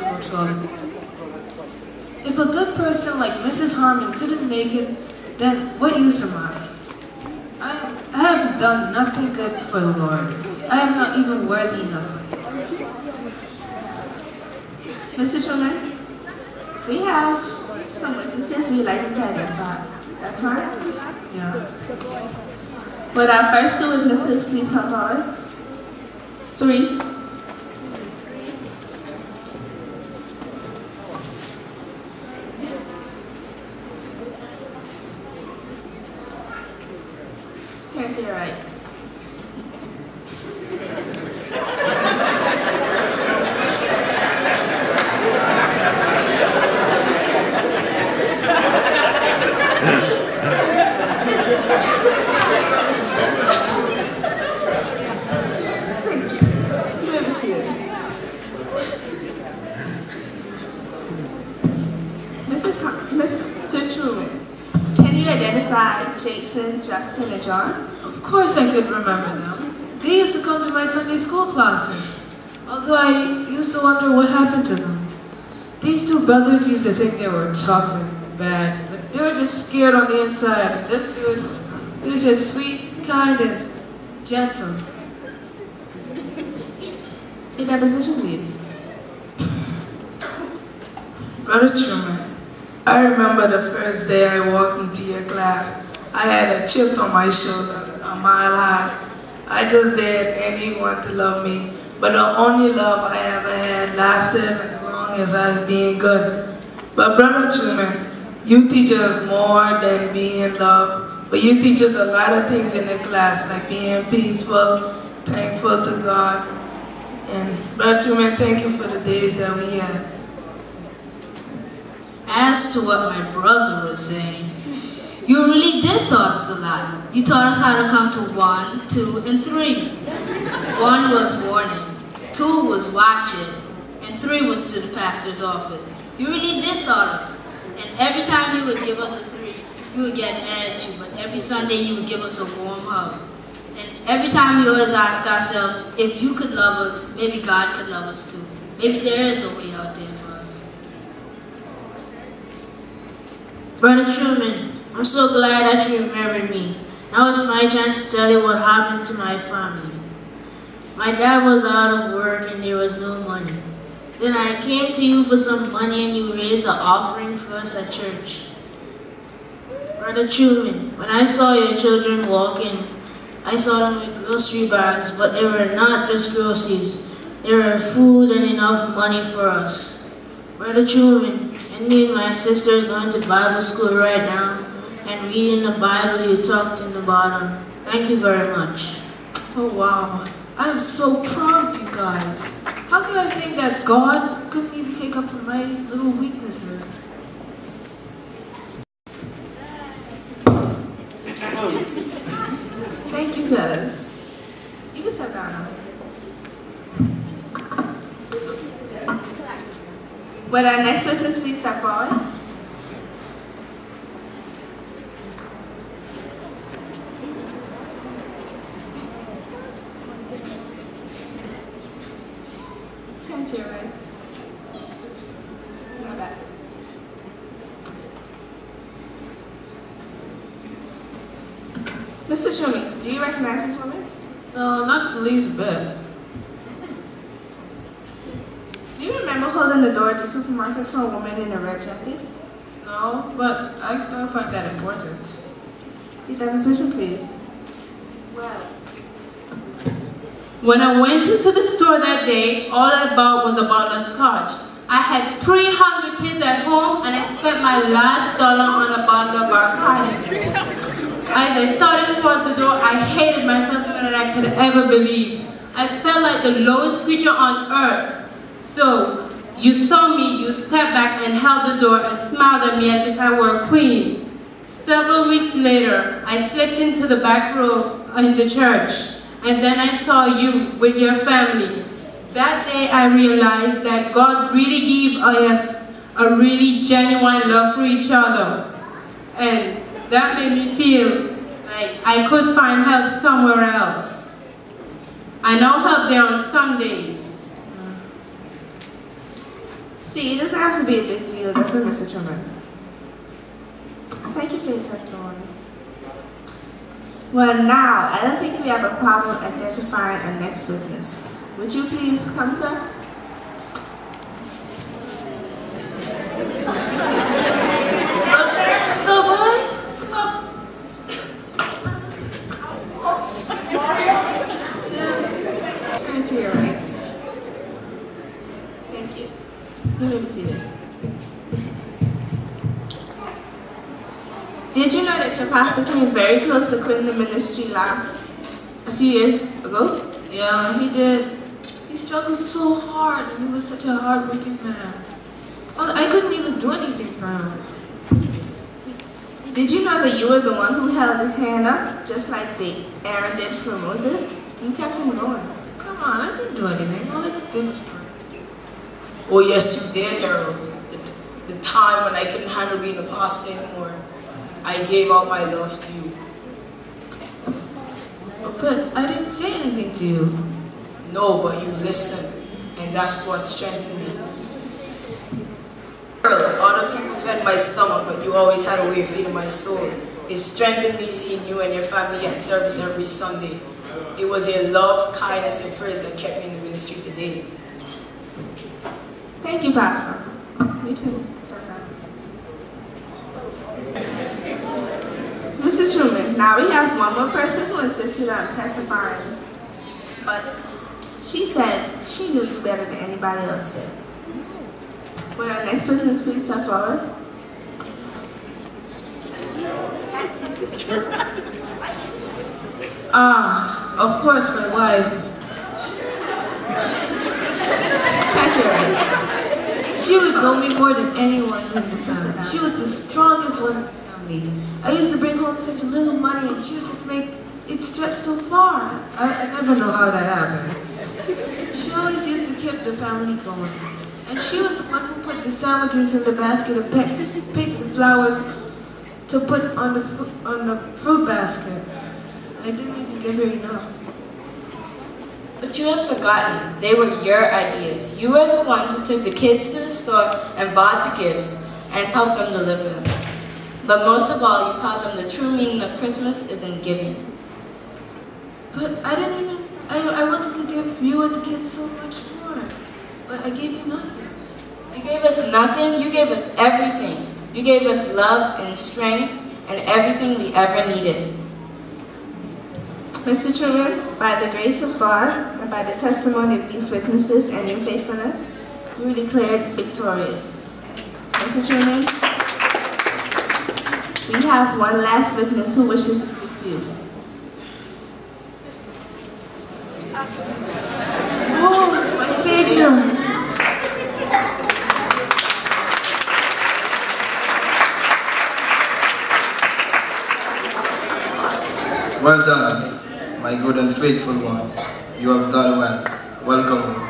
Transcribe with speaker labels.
Speaker 1: possible trouble. If a good person like Mrs. Harmon couldn't make it, then what use am I? I have done nothing good for the Lord. I am not even worthy enough.
Speaker 2: Mr. Truman, we have some witnesses we'd like to identify. That's right?
Speaker 1: Yeah.
Speaker 2: Would our first two witnesses please come forward? 3. Turn to your right. Mr. Truman, can you identify Jason, Justin, and John?
Speaker 1: Of course I could remember them. They used to come to my Sunday school classes, although I used to wonder what happened to them. These two brothers used to think they were tough and bad, but they were just scared on the inside. This dude, he was just sweet, kind, and gentle.
Speaker 2: Your deposition, please.
Speaker 3: Brother Truman, I remember the first day I walked into your class. I had a chip on my shoulder, a mile high. I just dared anyone to love me, but the only love I ever had lasted as long as I was being good. But Brother Truman, you teach us more than being loved, but you teach us a lot of things in the class, like being peaceful, thankful to God. And Brother Truman, thank you for the days that we had.
Speaker 4: As to what my brother was saying, you really did taught us a lot. You taught us how to count to 1, 2, and 3. 1 was warning, 2 was watch it, and 3 was to the pastor's office. You really did taught us. And every time you would give us a 3, we would get mad at you, but every Sunday you would give us a warm hug. And every time we always ask ourselves, if you could love us, maybe God could love us too. Maybe there is a way out there for us.
Speaker 5: Brother Truman, I'm so glad that you remembered me. Now it's my chance to tell you what happened to my family. My dad was out of work and there was no money. Then I came to you for some money and you raised the offering for us at church. Brother Truman, when I saw your children walking, I saw them with grocery bags, but they were not just groceries. They were food and enough money for us. Brother Truman, and me and my sister are going to Bible school right now and reading the Bible you talked in the bottom. Thank you very much.
Speaker 1: Oh wow, I'm so proud of you guys. How could I think that God couldn't even take up for my little weaknesses?
Speaker 2: Thank you, fellas. You can sit down now. Would our next witness please step forward? Turn to your right. No, back. Mr. Truman, do you recognize this woman?
Speaker 1: No, not the least bit.
Speaker 2: Do you remember holding the door at the supermarket for a woman in a red jacket?
Speaker 1: No, but I don't find that important.
Speaker 2: Your deposition, please.
Speaker 5: Well,
Speaker 6: when I went into the store that day, all I bought was a bottle of scotch. I had 300 kids at home and I spent my last dollar on a bottle of Bacardi. As I started towards the door, I hated myself more than I could ever believe. I felt like the lowest creature on earth. So, you saw me, you stepped back and held the door and smiled at me as if I were a queen. Several weeks later, I slipped into the back row in the church, and then I saw you with your family. That day I realized that God really gave us a really genuine love for each other. And that made me feel like I could find help somewhere else. I now help there on Sundays.
Speaker 2: See, it doesn't have to be a big deal, does it, Mr. Truman? Thank you for your testimony. Well, now, I don't think we have a problem identifying our next witness. Would you please come, sir? To your right. Thank you. You may be seated. Did you know that your pastor came very close to quitting the ministry a few years ago?
Speaker 1: Yeah, he did. He struggled so hard, and he was such a hard-working man. I couldn't even do anything for him.
Speaker 2: Did you know that you were the one who held his hand up, just like Aaron did for Moses? You kept him going.
Speaker 1: Come on, I didn't do anything. All I did was pray.
Speaker 3: Oh yes, you did, Harold. The time when I couldn't handle being a pastor anymore, I gave all my love to you.
Speaker 1: But I didn't say anything to you.
Speaker 3: No, but you listened, and that's what strengthened me. Harold, other people fed my stomach, but you always had a way of feeding my soul. It strengthened me seeing you and your family at service every Sunday. It was your love, kindness, and prayers that kept me in the ministry today.
Speaker 2: Thank you, Pastor. You can sit down. Mrs. Truman, now we have one more person who insisted on testifying, but she said she knew you better than anybody else did. Will our next witness please step forward?
Speaker 1: Of course, my wife.
Speaker 2: Touch your right.
Speaker 1: She would know me more than anyone in the family. She was the strongest one in the family. I used to bring home such a little money, and she would just make it stretch so far. I never know how that happened. She always used to keep the family going. And she was the one who put the sandwiches in the basket and picked the flowers to put on the fruit basket. I didn't even give her enough.
Speaker 7: But you have forgotten, they were your ideas. You were the one who took the kids to the store and bought the gifts and helped them deliver them. But most of all, you taught them the true meaning of Christmas is in giving.
Speaker 1: But I didn't even, I wanted to give you and the kids so much more. But I gave you nothing.
Speaker 7: You gave us nothing, you gave us everything. You gave us love and strength and everything we ever needed.
Speaker 2: Mr. Truman, by the grace of God and by the testimony of these witnesses and your faithfulness, you are declared victorious. Mr. Truman, we have one last witness who wishes to speak to you.
Speaker 1: Oh, my Savior!
Speaker 8: Well done, my good and faithful one. You have done well. Welcome.